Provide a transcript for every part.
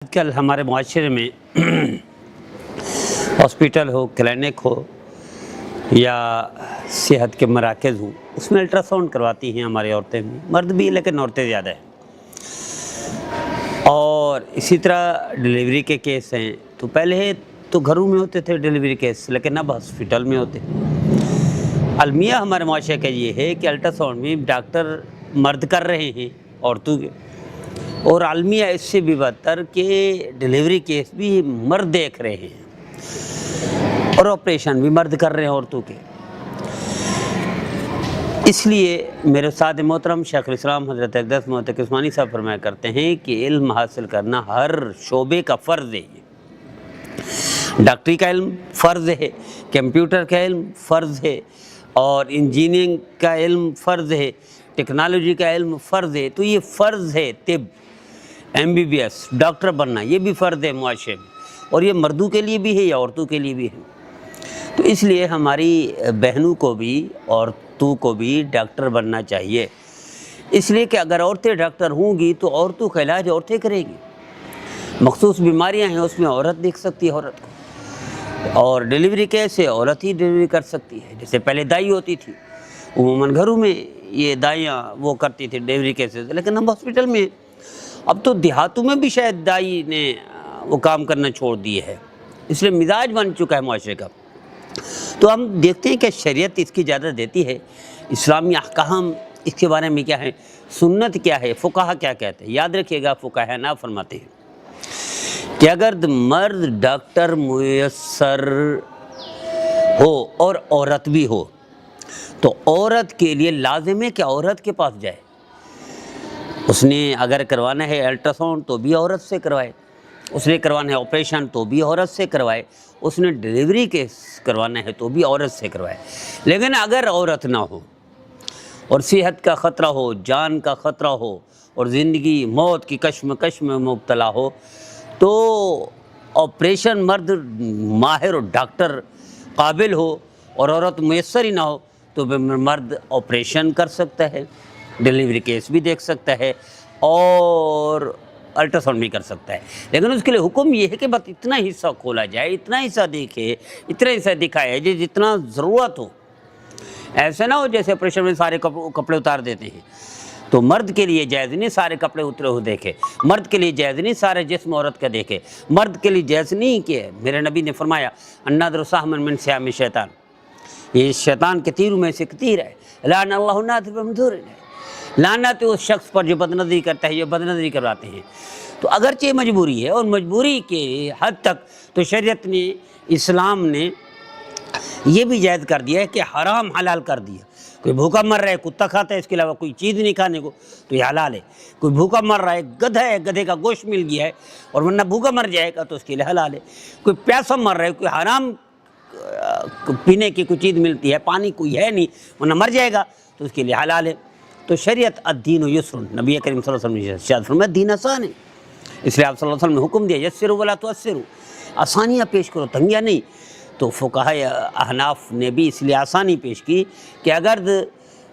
آج کل ہمارے معاشرے میں ہاسپٹل ہو، کلینک ہو یا صحت کے مراکز ہوں، اس میں الٹرا ساؤنڈ کرواتی ہیں ہماری عورتیں بھی، مرد بھی، لیکن عورتیں زیادہ ہیں۔ اور اسی طرح ڈیلیوری کے کیس ہیں، تو پہلے تو گھروں میں ہوتے تھے ڈیلیوری کیس، لیکن اب ہاسپٹل میں ہوتے ہیں۔ المیہ ہمارے معاشرے کا یہ ہے کہ الٹرا ساؤنڈ بھی ڈاکٹر مرد کر رہے ہیں عورتوں کے، اور المیہ اس سے بھی بدتر کہ ڈیلیوری کیس بھی مرد دیکھ رہے ہیں اور آپریشن بھی مرد کر رہے ہیں عورتوں کے۔ اس لیے میرے استاد محترم شیخ الاسلام حضرت اقدس محمد عثمانی صاحب فرمایا کرتے ہیں کہ علم حاصل کرنا ہر شعبے کا فرض ہے۔ ڈاکٹری کا علم فرض ہے، کمپیوٹر کا علم فرض ہے، اور انجینئرنگ کا علم فرض ہے، ٹیکنالوجی کا علم فرض ہے۔ تو یہ فرض ہے، طب، MBBS، ڈاکٹر بننا یہ بھی فرض ہے معاشرے میں، اور یہ مردوں کے لیے بھی ہے یا عورتوں کے لیے بھی ہے۔ تو اس لیے ہماری بہنوں کو بھی، عورتوں کو بھی ڈاکٹر بننا چاہیے، اس لیے کہ اگر عورتیں ڈاکٹر ہوں گی تو عورتوں کا علاج عورتیں کریں گی۔ مخصوص بیماریاں ہیں، اس میں عورت دیکھ سکتی ہے عورت کو، اور ڈیلیوری کیسے عورت ہی ڈیلیوری کر سکتی ہے۔ جیسے پہلے دائی ہوتی تھی، عموماً گھروں میں یہ دائیاں وہ کرتی تھی ڈیلیوری کیسے، لیکن ہم ہاسپٹل میں، اب تو دیہاتوں میں بھی شاید دائی نے وہ کام کرنا چھوڑ دیے ہے، اس لیے مزاج بن چکا ہے معاشرے کا۔ تو ہم دیکھتے ہیں کہ شریعت اس کی اجازت دیتی ہے، اسلامی احکام اس کے بارے میں کیا ہے، سنت کیا ہے، فقہا کیا کہتے ہیں۔ یاد رکھیے گا، فقہا نہ فرماتے ہیں کہ اگر مرد ڈاکٹر میسر ہو اور عورت بھی ہو تو عورت کے لیے لازم ہے کہ عورت کے پاس جائے۔ اس نے اگر کروانا ہے الٹرا ساؤنڈ تو بھی عورت سے کروائے، اس نے کروانا ہے آپریشن تو بھی عورت سے کروائے، اس نے ڈیلیوری کیس کروانا ہے تو بھی عورت سے کروائے۔ لیکن اگر عورت نہ ہو اور صحت کا خطرہ ہو، جان کا خطرہ ہو، اور زندگی موت کی کشمکش میں مبتلا ہو، تو آپریشن مرد ماہر اور ڈاکٹر قابل ہو اور عورت میسر ہی نہ ہو تو مرد آپریشن کر سکتا ہے، ڈیلیوری کیس بھی دیکھ سکتا ہے، اور الٹرا ساؤنڈ بھی کر سکتا ہے۔ لیکن اس کے لیے حکم یہ ہے کہ بس اتنا حصہ کھولا جائے، اتنا حصہ دیکھے، اتنا حصہ دکھایا جائے جتنا ضرورت ہو۔ ایسا نہ ہو جیسے آپریشن میں سارے کپڑے اتار دیتے ہیں، تو مرد کے لیے جائز نہیں سارے کپڑے اترے ہوئے دیکھے، مرد کے لیے جائز نہیں سارے جسم عورت کا دیکھے، مرد کے لیے جائز نہیں کہ میرے نبی نے فرمایا النادر سہم من سہام شیطان، یہ شیطان کے تیروں میں سے ایک تیر ہے، لعن اللہ النادر بمدور، لعنت اس شخص پر جو بدنظری کرتا ہے، جو بدنظری کرواتے ہیں۔ تو اگرچہ مجبوری ہے، اور مجبوری کے حد تک تو شریعت نے، اسلام نے یہ بھی جائز کر دیا ہے کہ حرام حلال کر دیا۔ کوئی بھوکا مر رہا ہے، کتا کھاتا ہے، اس کے علاوہ کوئی چیز نہیں کھانے کو، تو یہ حلال ہے۔ کوئی بھوکا مر رہا ہے، گدھا ہے، گدھے کا گوشت مل گیا ہے اور ورنہ بھوکا مر جائے گا تو اس کے لیے حلال ہے۔ کوئی پیاسا مر رہا ہے، کوئی حرام پینے کی کوئی چیز ملتی ہے، پانی کوئی ہے نہیں ورنہ مر جائے گا تو اس کے لیے حلال ہے۔ تو شریعت الدین یسر، نبی کریم صلی اللہ علیہ وسلم نے ارشاد فرمایا دین آسان ہے، اس لیے آپ صلی اللہ علیہ وسلم نے حکم دیا یسروا ولا تعسروا، آسانیاں پیش کرو، تنگیاں نہیں۔ تو فقہاء احناف نے بھی اس لیے آسانی پیش کی کہ اگر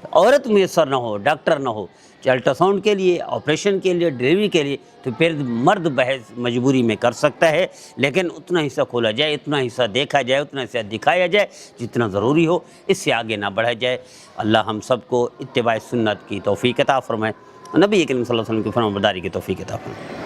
عورت میسر نہ ہو، ڈاکٹر نہ ہو، الٹرا ساؤنڈ کے لیے، آپریشن کے لیے، ڈیلیوری کے لیے، تو پھر مرد بحث مجبوری میں کر سکتا ہے، لیکن اتنا حصہ کھولا جائے، اتنا حصہ دیکھا جائے، اتنا حصہ دکھایا جائے جتنا ضروری ہو، اس سے آگے نہ بڑھا جائے۔ اللہ ہم سب کو اتباع سنت کی توفیق عطا فرمائے، نبی کریم صلی اللہ علیہ وسلم کی فرمانبرداری کی توفیق عطا فرمائے۔